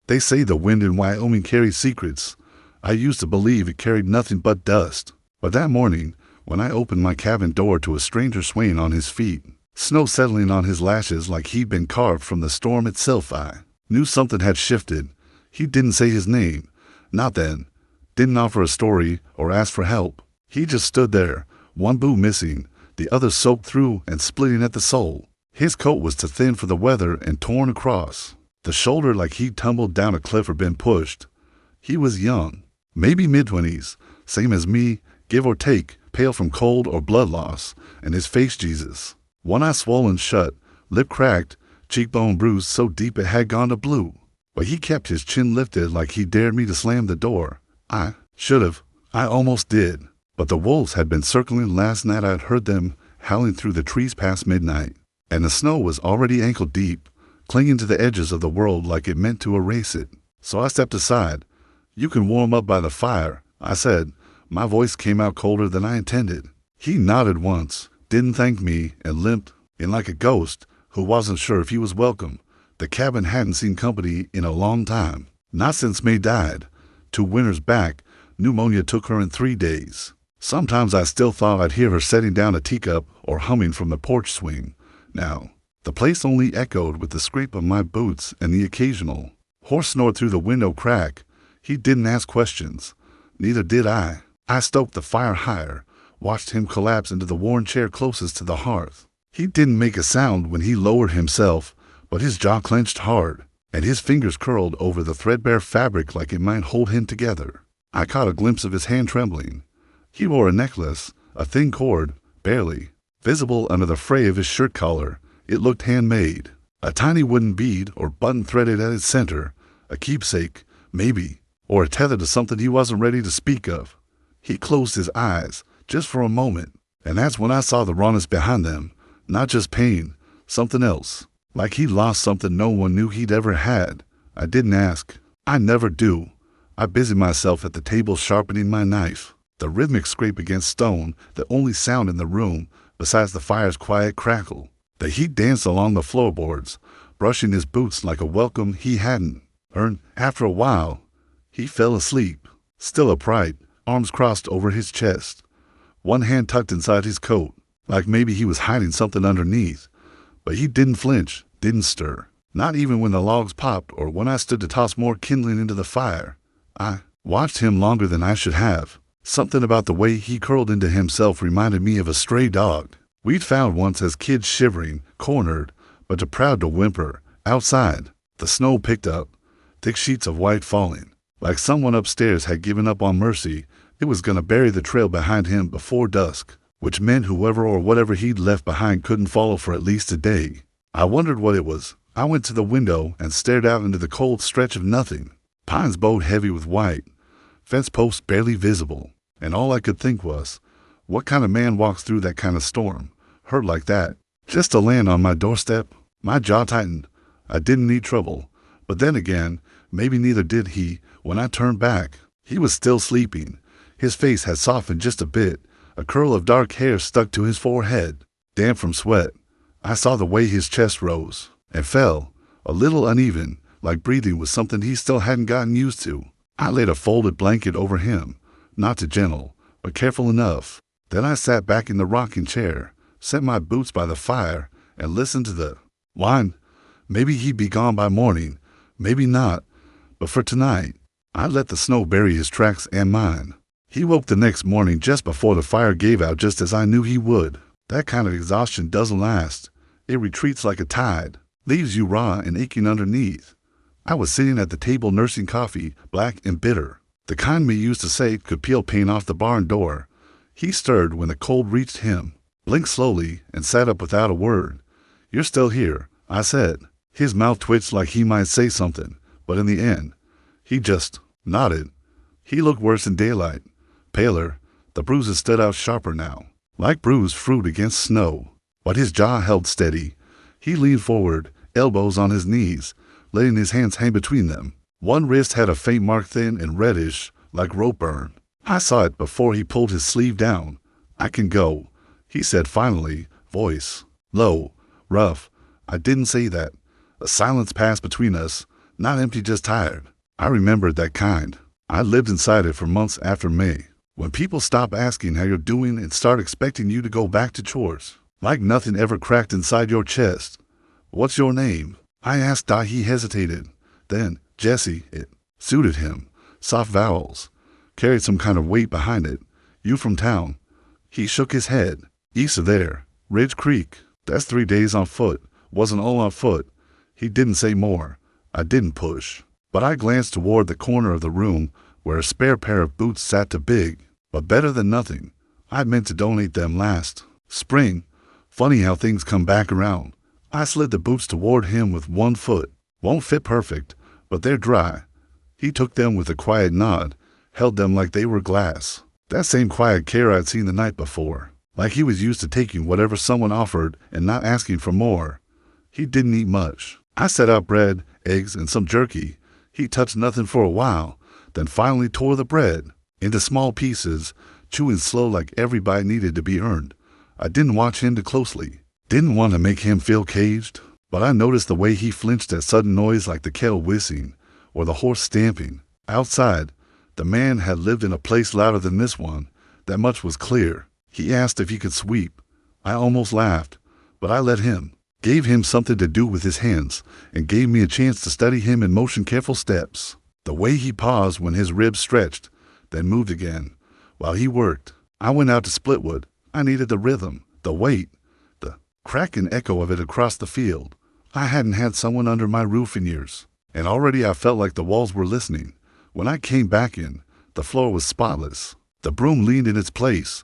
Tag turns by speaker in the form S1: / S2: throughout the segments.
S1: They say the wind in Wyoming carries secrets. I used to believe it carried nothing but dust. But that morning, when I opened my cabin door to a stranger swaying on his feet, snow settling on his lashes like he'd been carved from the storm itself, I knew something had shifted. He didn't say his name. Not then. Didn't offer a story or ask for help. He just stood there, one boot missing, the other soaked through and splitting at the sole. His coat was too thin for the weather and torn across the shoulder like he'd tumbled down a cliff or been pushed. He was young, maybe mid-20s, same as me, give or take, pale from cold or blood loss, and his face Jesus. One eye swollen shut, lip cracked, cheekbone bruised so deep it had gone to blue. But he kept his chin lifted like he dared me to slam the door. I should've. I almost did. But the wolves had been circling last night. I'd heard them howling through the trees past midnight. And the snow was already ankle deep, clinging to the edges of the world like it meant to erase it. So I stepped aside. "You can warm up by the fire," I said. My voice came out colder than I intended. He nodded once, didn't thank me, and limped in like a ghost who wasn't sure if he was welcome. The cabin hadn't seen company in a long time. Not since May died. 2 winters back, pneumonia took her in 3 days. Sometimes I still thought I'd hear her setting down a teacup or humming from the porch swing. Now, the place only echoed with the scrape of my boots and the occasional horse snort through the window crack. He didn't ask questions. Neither did I. I stoked the fire higher, watched him collapse into the worn chair closest to the hearth. He didn't make a sound when he lowered himself, but his jaw clenched hard, and his fingers curled over the threadbare fabric like it might hold him together. I caught a glimpse of his hand trembling. He wore a necklace, a thin cord, barely visible under the fray of his shirt collar. It looked handmade. A tiny wooden bead or button threaded at its center, a keepsake, maybe, or a tether to something he wasn't ready to speak of. He closed his eyes, just for a moment, and that's when I saw the rawness behind them. Not just pain, something else. Like he'd lost something no one knew he'd ever had. I didn't ask. I never do. I busied myself at the table sharpening my knife. The rhythmic scrape against stone, the only sound in the room, besides the fire's quiet crackle. The heat danced along the floorboards, brushing his boots like a welcome he hadn't earned. After a while, he fell asleep, still upright, arms crossed over his chest, one hand tucked inside his coat, like maybe he was hiding something underneath. But he didn't flinch, didn't stir, not even when the logs popped or when I stood to toss more kindling into the fire. I watched him longer than I should have. Something about the way he curled into himself reminded me of a stray dog we'd found once as kids, shivering, cornered, but too proud to whimper. Outside, the snow picked up, thick sheets of white falling. Like someone upstairs had given up on mercy. It was going to bury the trail behind him before dusk, which meant whoever or whatever he'd left behind couldn't follow for at least a day. I wondered what it was. I went to the window and stared out into the cold stretch of nothing. Pines bowed heavy with white, fence posts barely visible, and all I could think was, what kind of man walks through that kind of storm, hurt like that, just to land on my doorstep? My jaw tightened. I didn't need trouble, but then again, maybe neither did he. When I turned back, he was still sleeping. His face had softened just a bit. A curl of dark hair stuck to his forehead, damp from sweat. I saw the way his chest rose and fell, a little uneven, like breathing was something he still hadn't gotten used to. I laid a folded blanket over him, not too gentle, but careful enough. Then I sat back in the rocking chair, set my boots by the fire, and listened to the whine. Maybe he'd be gone by morning, maybe not, but for tonight, I let the snow bury his tracks and mine. He woke the next morning just before the fire gave out, just as I knew he would. That kind of exhaustion doesn't last. It retreats like a tide, leaves you raw and aching underneath. I was sitting at the table nursing coffee, black and bitter, the kind me used to say could peel paint off the barn door. He stirred when the cold reached him, blinked slowly, and sat up without a word. "You're still here," I said. His mouth twitched like he might say something, but in the end, he just nodded. He looked worse in daylight, paler. The bruises stood out sharper now, like bruised fruit against snow. But his jaw held steady. He leaned forward, elbows on his knees, letting his hands hang between them. One wrist had a faint mark, thin and reddish, like rope burn. I saw it before he pulled his sleeve down. "I can go," he said finally, voice low, rough. I didn't say that. A silence passed between us, Not empty, just tired. I remembered that kind. I lived inside it for months after May. When people stop asking how you're doing and start expecting you to go back to chores. Like nothing ever cracked inside your chest. What's your name? I asked. He hesitated. Then, Jesse. It suited him. Soft vowels. Carried some kind of weight behind it. You from town? He shook his head. East of there. Ridge Creek. That's 3 days on foot. Wasn't all on foot. He didn't say more. I didn't push. But I glanced toward the corner of the room where a spare pair of boots sat too big. But better than nothing. I'd meant to donate them last spring. Funny how things come back around. I slid the boots toward him with one foot. Won't fit perfect, but they're dry. He took them with a quiet nod, held them like they were glass. That same quiet care I'd seen the night before. Like he was used to taking whatever someone offered and not asking for more. He didn't eat much. I set out bread, eggs, and some jerky. He touched nothing for a while, then finally tore the bread into small pieces, chewing slow like every bite needed to be earned. I didn't watch him too closely. Didn't want to make him feel caged, but I noticed the way he flinched at sudden noise like the kettle whistling or the horse stamping. Outside, the man had lived in a place louder than this one. That much was clear. He asked if he could sweep. I almost laughed, but I let him. Gave him something to do with his hands and gave me a chance to study him in motion careful steps. The way he paused when his ribs stretched, then moved again. While he worked, I went out to Splitwood. I needed the rhythm, the weight, the crack and echo of it across the field. I hadn't had someone under my roof in years, and already I felt like the walls were listening. When I came back in, the floor was spotless. The broom leaned in its place.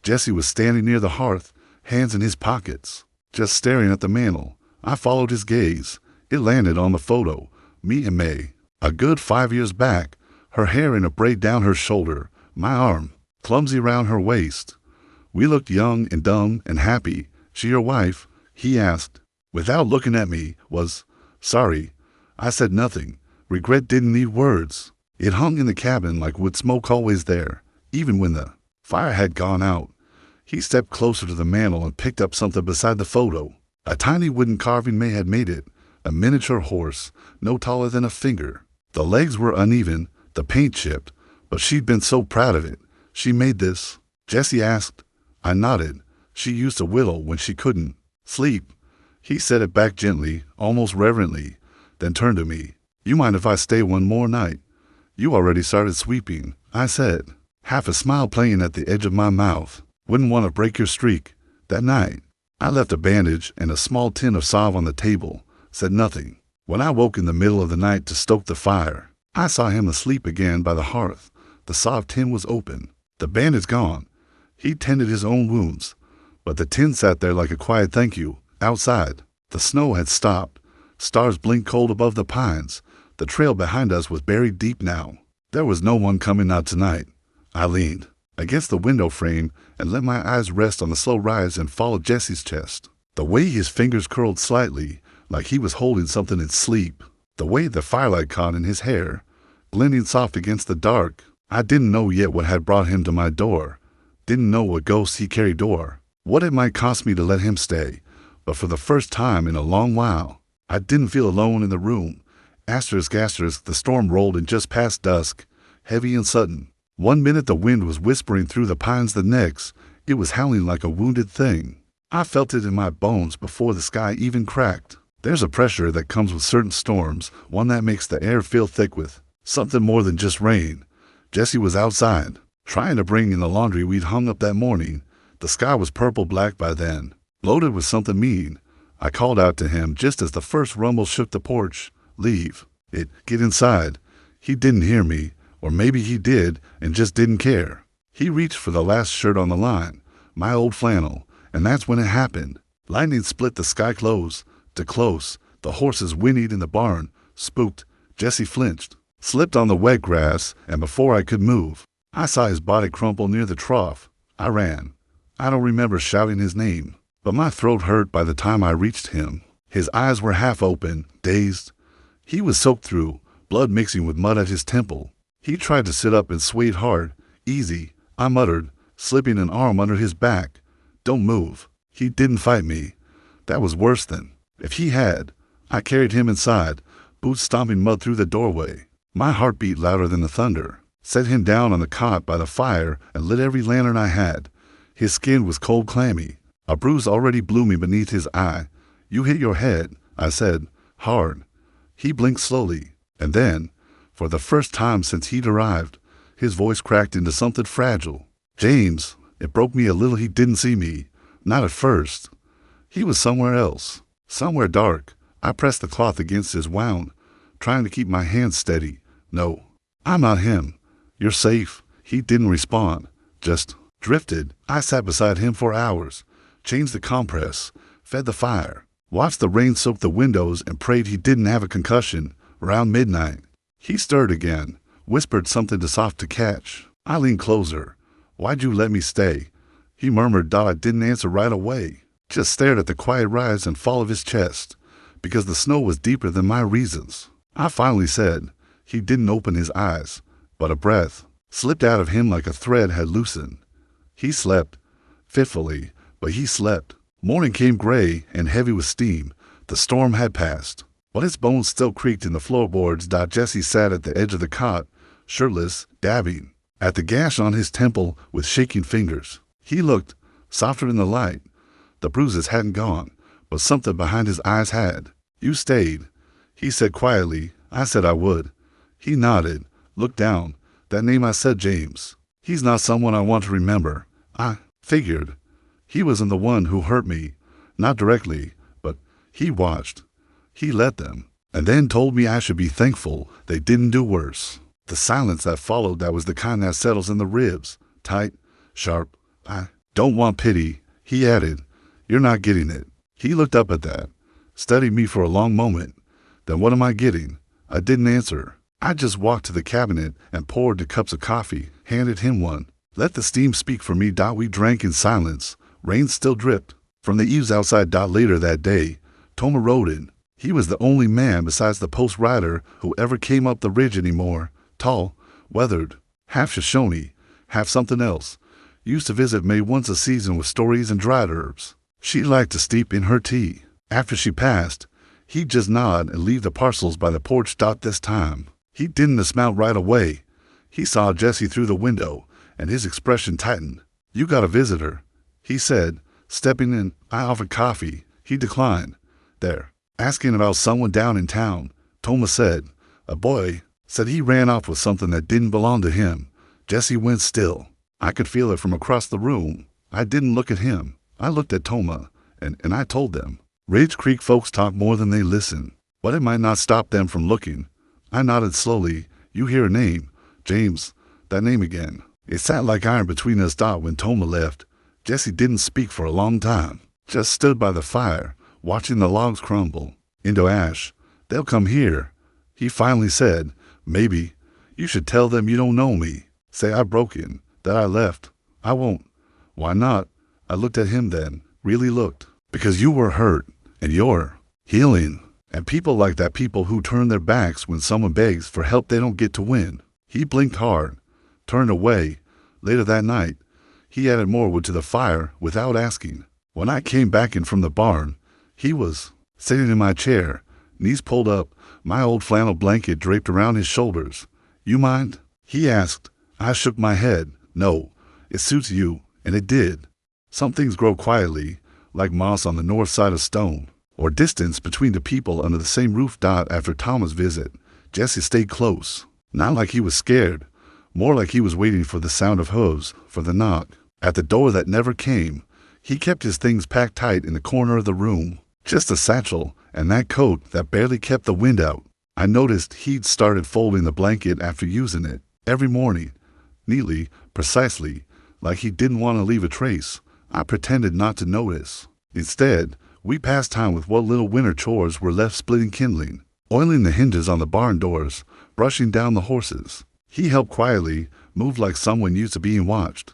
S1: Jesse was standing near the hearth, hands in his pockets, just staring at the mantel. I followed his gaze. It landed on the photo, me and May. A good 5 years back, her hair in a braid down her shoulder, my arm, clumsy round her waist. We looked young and dumb and happy. She your wife? He asked. Without looking at me, was sorry. I said nothing. Regret didn't need words. It hung in the cabin like wood smoke always there, even when the fire had gone out. He stepped closer to the mantel and picked up something beside the photo. A tiny wooden carving May had made it, a miniature horse, no taller than a finger. The legs were uneven, the paint chipped, but she'd been so proud of it. She made this? Jesse asked. I nodded. She used to whittle when she couldn't sleep. He set it back gently, almost reverently, then turned to me. You mind if I stay one more night? You already started sweeping, I said, half a smile playing at the edge of my mouth. Wouldn't want to break your streak. That night, I left a bandage and a small tin of salve on the table, said nothing. When I woke in the middle of the night to stoke the fire, I saw him asleep again by the hearth. The salve tin was open, the bandage gone. He tended his own wounds, but the tin sat there like a quiet thank you. Outside, the snow had stopped. Stars blinked cold above the pines. The trail behind us was buried deep now. There was no one coming out tonight. I leaned against the window frame and let my eyes rest on the slow rise and fall of Jesse's chest. The way his fingers curled slightly, like he was holding something in sleep. The way the firelight caught in his hair, blending soft against the dark. I didn't know yet what had brought him to my door. Didn't know what ghosts he carried or what it might cost me to let him stay. But for the first time in a long while, I didn't feel alone in the room. Asterisk, the storm rolled in just past dusk, heavy and sudden. 1 minute the wind was whispering through the pines, the next, it was howling like a wounded thing. I felt it in my bones before the sky even cracked. There's a pressure that comes with certain storms, one that makes the air feel thick with something more than just rain. Jesse was outside, trying to bring in the laundry we'd hung up that morning. The sky was purple-black by then, loaded with something mean. I called out to him just as the first rumble shook the porch. Leave. Get inside. He didn't hear me, or maybe he did and just didn't care. He reached for the last shirt on the line, my old flannel, and that's when it happened. Lightning split the sky close to close. The horses whinnied in the barn, spooked. Jesse flinched, slipped on the wet grass, and before I could move, I saw his body crumple near the trough. I ran. I don't remember shouting his name, but my throat hurt by the time I reached him. His eyes were half open, dazed. He was soaked through, blood mixing with mud at his temple. He tried to sit up and swayed hard. Easy, I muttered, slipping an arm under his back. Don't move. He didn't fight me. That was worse than if he had. I carried him inside, boots stomping mud through the doorway. My heart beat louder than the thunder. Set him down on the cot by the fire and lit every lantern I had. His skin was cold clammy. A bruise already blooming beneath his eye. You hit your head, I said, hard. He blinked slowly, and then, for the first time since he'd arrived, his voice cracked into something fragile. James, it broke me a little he didn't see me. Not at first. He was somewhere else, somewhere dark. I pressed the cloth against his wound, trying to keep my hands steady. No, I'm not him. You're safe. He didn't respond, just drifted. I sat beside him for hours, changed the compress, fed the fire, watched the rain soak the windows and prayed he didn't have a concussion. Around midnight, he stirred again, whispered something to soft to catch. I leaned closer. Why'd you let me stay? He murmured. I didn't answer right away, just stared at the quiet rise and fall of his chest, because the snow was deeper than my reasons. I finally said. He didn't open his eyes, but a breath slipped out of him like a thread had loosened. He slept, fitfully, but he slept. Morning came gray and heavy with steam. The storm had passed, but his bones still creaked in the floorboards. Jesse sat at the edge of the cot, shirtless, dabbing at the gash on his temple with shaking fingers. He looked softer in the light. The bruises hadn't gone, but something behind his eyes had. You stayed, he said quietly. I said I would. He nodded, looked down. That name I said, James. He's not someone I want to remember. I figured. He wasn't the one who hurt me. Not directly, but he watched. He let them, and then told me I should be thankful they didn't do worse. The silence that followed, that was the kind that settles in the ribs. Tight, sharp. I don't want pity, he added. You're not getting it. He looked up at that, studied me for a long moment. Then what am I getting? I didn't answer. I just walked to the cabinet and poured 2 cups of coffee, handed him one. Let the steam speak for me. We drank in silence. Rain still dripped from the eaves outside. Later that day, Toma rode in. He was the only man besides the post rider who ever came up the ridge anymore. Tall, weathered, half Shoshone, half something else. Used to visit May once a season with stories and dried herbs she liked to steep in her tea. After she passed, he'd just nod and leave the parcels by the porch. This time, he didn't dismount right away. He saw Jesse through the window, and his expression tightened. You got a visitor, he said, stepping in. I offered coffee. He declined. There, asking about someone down in town, Toma said. A boy said he ran off with something that didn't belong to him. Jesse went still. I could feel it from across the room. I didn't look at him. I looked at Toma, and I told them. Ridge Creek folks talk more than they listen, but it might not stop them from looking. I nodded slowly. You hear a name. James. That name again. It sat like iron between us. When Toma left, Jesse didn't speak for a long time. Just stood by the fire, watching the logs crumble into ash. They'll come here, he finally said. Maybe. You should tell them you don't know me. Say I broke in, that I left. I won't. Why not? I looked at him then, really looked. Because you were hurt, and you're healing. And people like that, people who turn their backs when someone begs for help they don't get to win. He blinked hard, turned away. Later that night, he added more wood to the fire without asking. When I came back in from the barn, he was sitting in my chair, knees pulled up, my old flannel blanket draped around his shoulders. You mind? He asked. I shook my head. No, it suits you, and it did. Some things grow quietly, like moss on the north side of stone, or distance between the people under the same roof. After Toma's visit, Jesse stayed close, not like he was scared, more like he was waiting for the sound of hooves, for the knock at the door that never came. He kept his things packed tight in the corner of the room, just a satchel and that coat that barely kept the wind out. I noticed he'd started folding the blanket after using it, every morning, neatly, precisely, like he didn't want to leave a trace. I pretended not to notice. Instead, we passed time with what little winter chores were left: splitting kindling, oiling the hinges on the barn doors, brushing down the horses. He helped quietly, moved like someone used to being watched.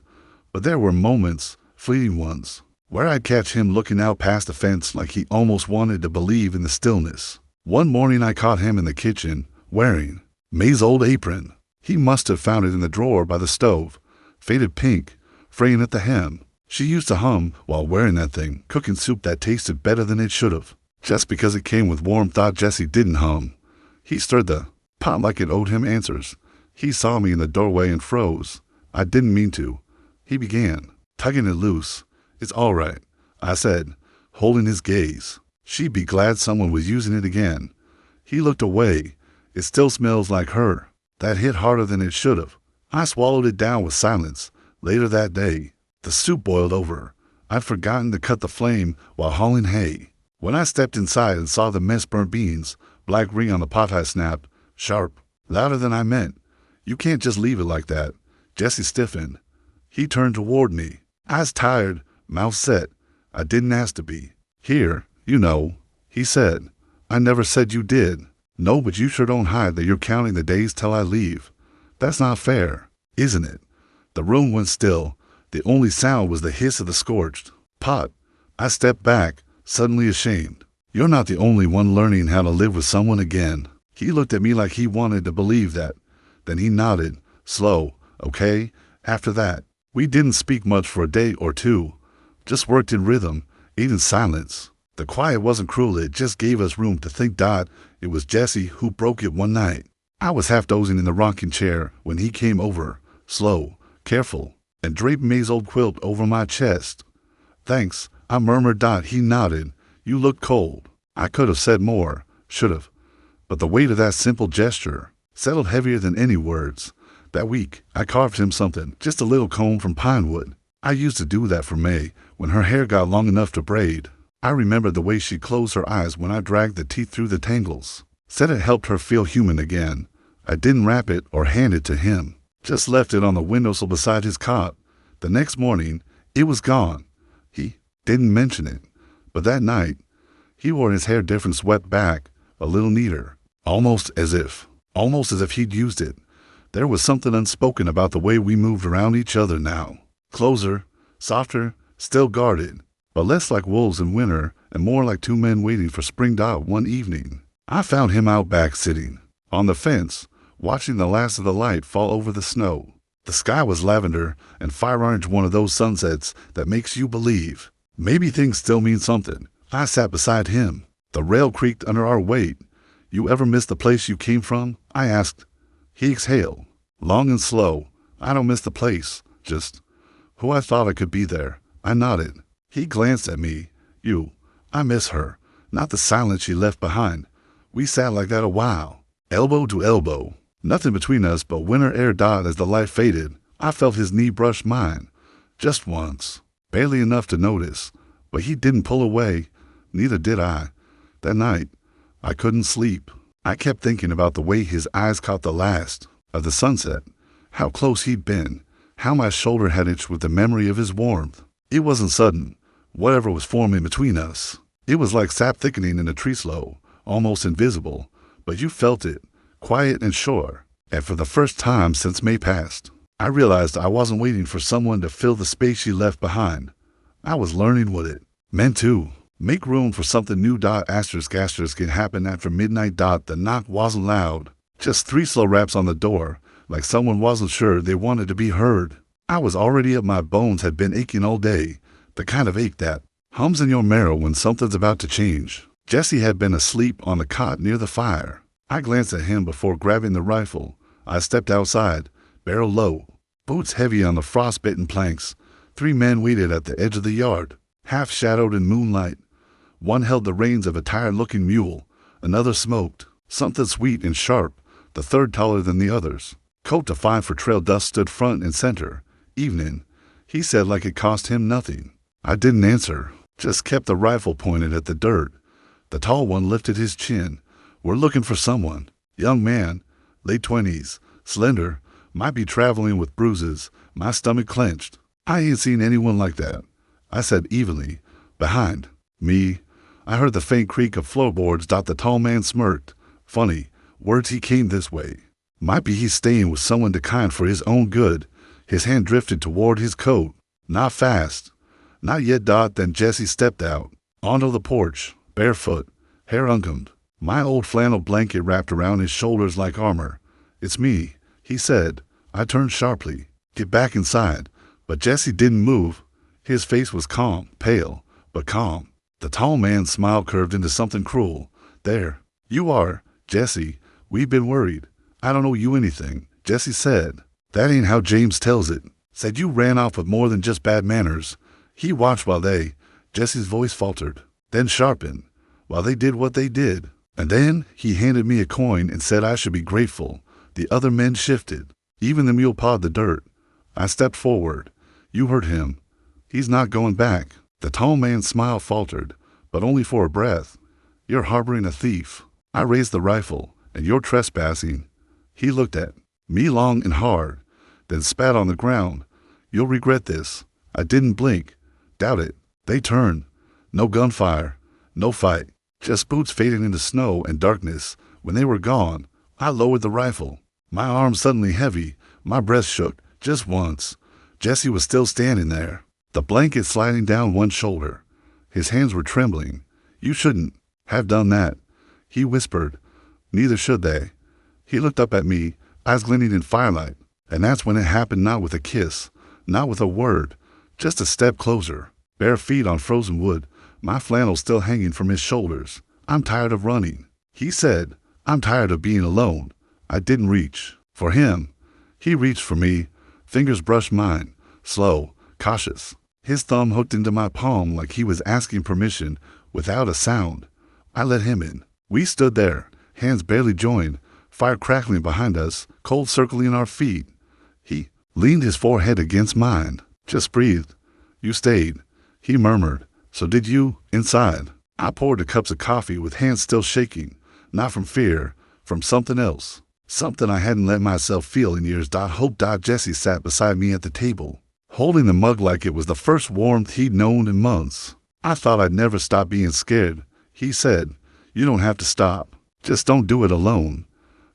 S1: But there were moments, fleeting ones, where I'd catch him looking out past the fence like he almost wanted to believe in the stillness. One morning I caught him in the kitchen, wearing May's old apron. He must have found it in the drawer by the stove, faded pink, fraying at the hem. She used to hum while wearing that thing, cooking soup that tasted better than it should have. Just because it came with warmth. Jesse didn't hum. He stirred the pot like it owed him answers. He saw me in the doorway and froze. I didn't mean to. He began, tugging it loose. It's all right, I said, holding his gaze. She'd be glad someone was using it again. He looked away. It still smells like her. That hit harder than it should have. I swallowed it down with silence. Later that day, the soup boiled over. I'd forgotten to cut the flame while hauling hay. When I stepped inside and saw the mess burnt beans, black ring on the pot, I snapped, sharp, louder than I meant. You can't just leave it like that. Jesse stiffened. He turned toward me. Eyes tired, mouth set. I didn't ask to be. Here, you know, he said. I never said you did. No, but you sure don't hide that you're counting the days till I leave. That's not fair, isn't it? The room went still. The only sound was the hiss of the scorched pot. I stepped back, suddenly ashamed. You're not the only one learning how to live with someone again. He looked at me like he wanted to believe that. Then he nodded, slow, okay? After that, we didn't speak much for a day or two. Just worked in rhythm, ate in silence. The quiet wasn't cruel, it just gave us room to think. It was Jesse who broke it one night. I was half dozing in the rocking chair when he came over, slow, careful, and draped May's old quilt over my chest. Thanks, I murmured. He nodded. You looked cold. I could have said more, should have. But the weight of that simple gesture settled heavier than any words. That week, I carved him something, just a little comb from pine wood. I used to do that for May when her hair got long enough to braid. I remembered the way she closed her eyes when I dragged the teeth through the tangles. Said it helped her feel human again. I didn't wrap it or hand it to him. Just left it on the windowsill beside his cot. The next morning, it was gone. He didn't mention it. But that night, he wore his hair different, swept back, a little neater. Almost as if he'd used it. There was something unspoken about the way we moved around each other now. Closer, softer, still guarded, but less like wolves in winter and more like two men waiting for spring. One evening, I found him out back sitting on the fence, watching the last of the light fall over the snow. The sky was lavender and fire orange, one of those sunsets that makes you believe maybe things still mean something. I sat beside him. The rail creaked under our weight. You ever miss the place you came from? I asked. He exhaled, long and slow. I don't miss the place, just who I thought I could be there. I nodded. He glanced at me. I miss her, not the silence she left behind. We sat like that a while, elbow to elbow, nothing between us but winter air. As the light faded, I felt his knee brush mine, just once, barely enough to notice, but he didn't pull away, neither did I. That night, I couldn't sleep. I kept thinking about the way his eyes caught the last of the sunset, how close he'd been, how my shoulder had itched with the memory of his warmth. It wasn't sudden, whatever was forming between us. It was like sap thickening in a tree slow, almost invisible, but you felt it, quiet and sure. And for the first time since May passed, I realized I wasn't waiting for someone to fill the space she left behind. I was learning what it meant to make room for something new. Asterisk can happen after midnight. The knock wasn't loud, just 3 slow raps on the door, like someone wasn't sure they wanted to be heard. I was already up. My bones had been aching all day, the kind of ache that hums in your marrow when something's about to change. Jesse had been asleep on the cot near the fire. I glanced at him before grabbing the rifle. I stepped outside, barrel low, boots heavy on the frostbitten planks. 3 men waited at the edge of the yard, half shadowed in moonlight. One held the reins of a tired-looking mule. Another smoked, something sweet and sharp. The third, taller than the others, coat defined for trail dust, stood front and center. Evening, he said like it cost him nothing. I didn't answer, just kept the rifle pointed at the dirt. The tall one lifted his chin. We're looking for someone. Young man, late 20s, slender, might be traveling with bruises. My stomach clenched. I ain't seen anyone like that, I said evenly. Behind me, I heard the faint creak of floorboards. The tall man smirked. Funny, words he came this way. Might be he's staying with someone to kind for his own good. His hand drifted toward his coat. Not fast. Not yet. Then Jesse stepped out, onto the porch, barefoot, hair uncombed, my old flannel blanket wrapped around his shoulders like armor. It's me, he said. I turned sharply. Get back inside. But Jesse didn't move. His face was calm, pale, but calm. The tall man's smile curved into something cruel. There you are, Jesse. "We've been worried. I don't owe you anything," Jesse said. "That ain't how James tells it. Said you ran off with more than just bad manners. He watched while they—" Jesse's voice faltered, then sharpened, "while they did what they did. And then he handed me a coin and said I should be grateful." The other men shifted. Even the mule pawed the dirt. I stepped forward. "You heard him. He's not going back." The tall man's smile faltered, but only for a breath. "You're harboring a thief. I raised the rifle, and you're trespassing." He looked at me long and hard, then spat on the ground. "You'll regret this." I didn't blink. "Doubt it." They turned. No gunfire. No fight. Just boots fading into snow and darkness. When they were gone, I lowered the rifle. My arm suddenly heavy. My breath shook, just once. Jesse was still standing there, the blanket sliding down one shoulder. His hands were trembling. "You shouldn't have done that," he whispered. "Neither should they." He looked up at me, eyes glinting in firelight. And that's when it happened, not with a kiss, not with a word, just a step closer. Bare feet on frozen wood, my flannel still hanging from his shoulders. "I'm tired of running," he said. "I'm tired of being alone." I didn't reach for him. He reached for me. Fingers brushed mine, slow, cautious. His thumb hooked into my palm like he was asking permission, without a sound. I let him in. We stood there, hands barely joined, fire crackling behind us, cold circling our feet. He leaned his forehead against mine. "Just breathed. You stayed," he murmured. "So did you, inside." I poured the cups of coffee with hands still shaking, not from fear, from something else. Something I hadn't let myself feel in years. Hope. Jesse sat beside me at the table, holding the mug like it was the first warmth he'd known in months. "I thought I'd never stop being scared," he said. "You don't have to stop. Just don't do it alone."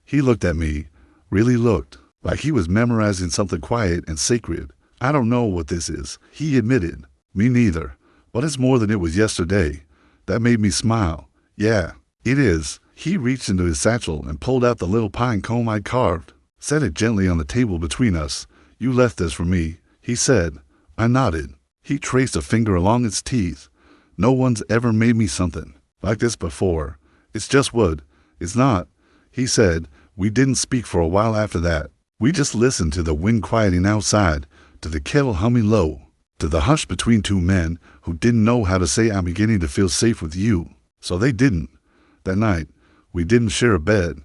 S1: He looked at me, really looked, like he was memorizing something quiet and sacred. "I don't know what this is," he admitted. "Me neither. But it's more than it was yesterday." That made me smile. "Yeah, it is." He reached into his satchel and pulled out the little pine cone I'd carved, set it gently on the table between us. "You left this for me," he said. I nodded. He traced a finger along its teeth. "No one's ever made me something like this before. It's just wood. It's not," he said. We didn't speak for a while after that. We just listened to the wind quieting outside, to the kettle humming low, to the hush between two men who didn't know how to say, "I'm beginning to feel safe with you." So they didn't. That night, we didn't share a bed,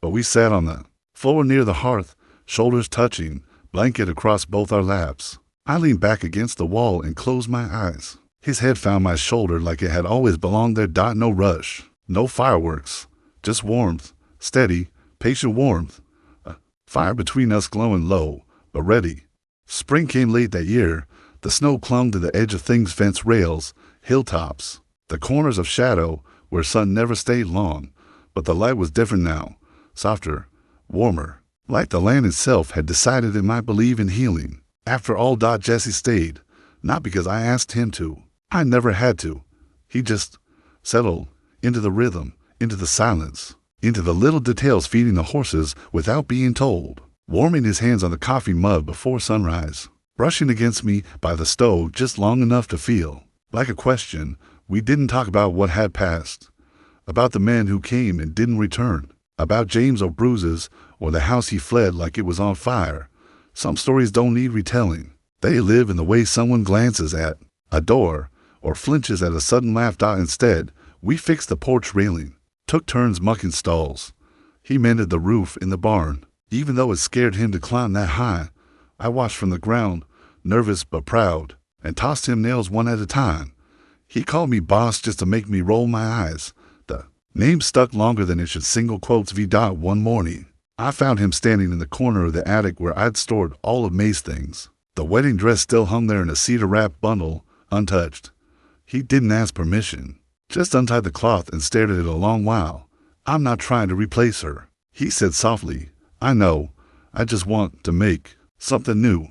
S1: but we sat on the floor near the hearth, shoulders touching, blanket across both our laps. I leaned back against the wall and closed my eyes. His head found my shoulder like it had always belonged there. No rush, no fireworks, just warmth, steady, patient warmth. A fire between us glowing low, but ready. Spring came late that year. The snow clung to the edge of things, fence rails, hilltops, the corners of shadow where sun never stayed long. But the light was different now, softer, warmer, like the land itself had decided it might believe in healing. After all, Jesse stayed, not because I asked him to. I never had to. He just settled into the rhythm, into the silence, into the little details, feeding the horses without being told, warming his hands on the coffee mug before sunrise, brushing against me by the stove just long enough to feel like a question. We didn't talk about what had passed, about the men who came and didn't return, about James or bruises, or the house he fled like it was on fire. Some stories don't need retelling. They live in the way someone glances at a door or flinches at a sudden laugh. Instead, we fixed the porch railing, took turns mucking stalls. He mended the roof in the barn, even though it scared him to climb that high. I watched from the ground, nervous but proud, and tossed him nails one at a time. He called me boss just to make me roll my eyes. The name stuck longer than it should. Single quotes. One morning, I found him standing in the corner of the attic where I'd stored all of May's things. The wedding dress still hung there in a cedar-wrapped bundle, untouched. He didn't ask permission, just untied the cloth and stared at it a long while. "I'm not trying to replace her," he said softly. "I know. I just want to make something new."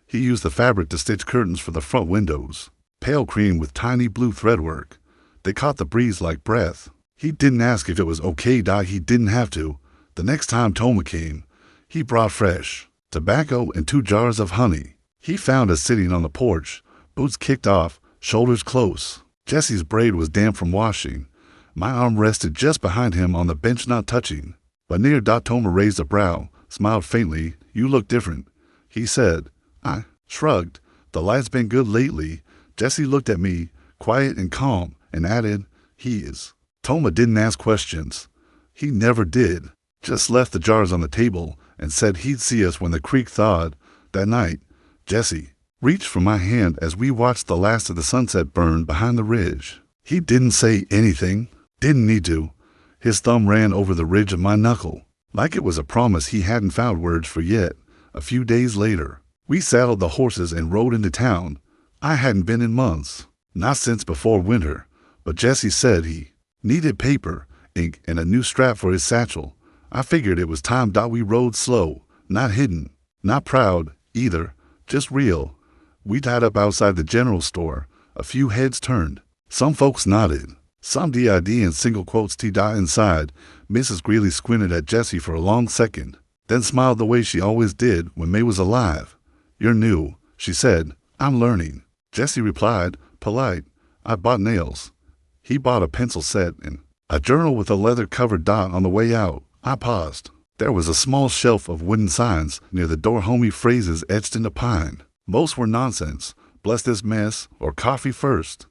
S1: He used the fabric to stitch curtains for the front windows, pale cream with tiny blue threadwork. They caught the breeze like breath. He didn't ask if it was okay. He didn't have to. The next time Toma came, he brought fresh tobacco and 2 jars of honey. He found us sitting on the porch, boots kicked off, shoulders close. Jesse's braid was damp from washing. My arm rested just behind him on the bench, not touching. But near Toma raised a brow, smiled faintly. You look different, he said. I shrugged. The light's been good lately. Jesse looked at me, quiet and calm, and added, he is. Toma didn't ask questions. He never did. Just left the jars on the table and said he'd see us when the creek thawed. That night, Jesse reached for my hand as we watched the last of the sunset burn behind the ridge. He didn't say anything. Didn't need to. His thumb ran over the ridge of my knuckle, like it was a promise he hadn't found words for yet. A few days later, we saddled the horses and rode into town. I hadn't been in months, not since before winter, but Jesse said he needed paper, ink, and a new strap for his satchel. I figured it was time. We rode slow, not hidden, not proud either, just real. We tied up outside the general store. A few heads turned. Some folks nodded. Some did in single quotes T-dot inside. Mrs. Greeley squinted at Jesse for a long second, then smiled the way she always did when May was alive. You're new, she said. I'm learning. Jesse replied, polite. I bought nails. He bought a pencil set and a journal with a leather-covered dot on the way out. I paused. There was a small shelf of wooden signs near the door, homey phrases etched into pine. Most were nonsense, bless this mess, or coffee first.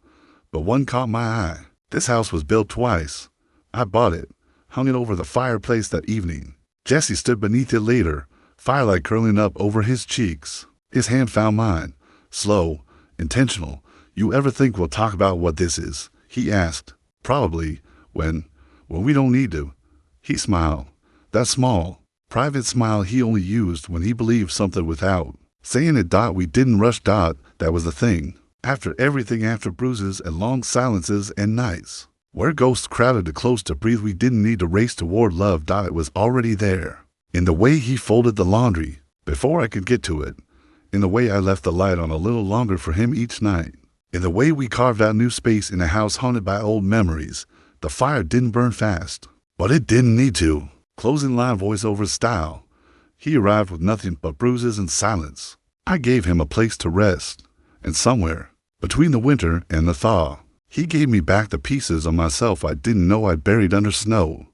S1: But one caught my eye. This house was built twice. I bought it, hung it over the fireplace that evening. Jesse stood beneath it later, firelight curling up over his cheeks. His hand found mine, slow, intentional. You ever think we'll talk about what this is? He asked. Probably, when we don't need to. He smiled. That small, private smile he only used when he believed something without saying it. We didn't rush. That was the thing. After everything, after bruises and long silences and nights where ghosts crowded too close to breathe, we didn't need to race toward love. It was already there. In the way he folded the laundry before I could get to it. In the way I left the light on a little longer for him each night. In the way we carved out new space in a house haunted by old memories. The fire didn't burn fast, but it didn't need to. Closing line voiceover style. He arrived with nothing but bruises and silence. I gave him a place to rest, and somewhere between the winter and the thaw, he gave me back the pieces of myself I didn't know I'd buried under snow.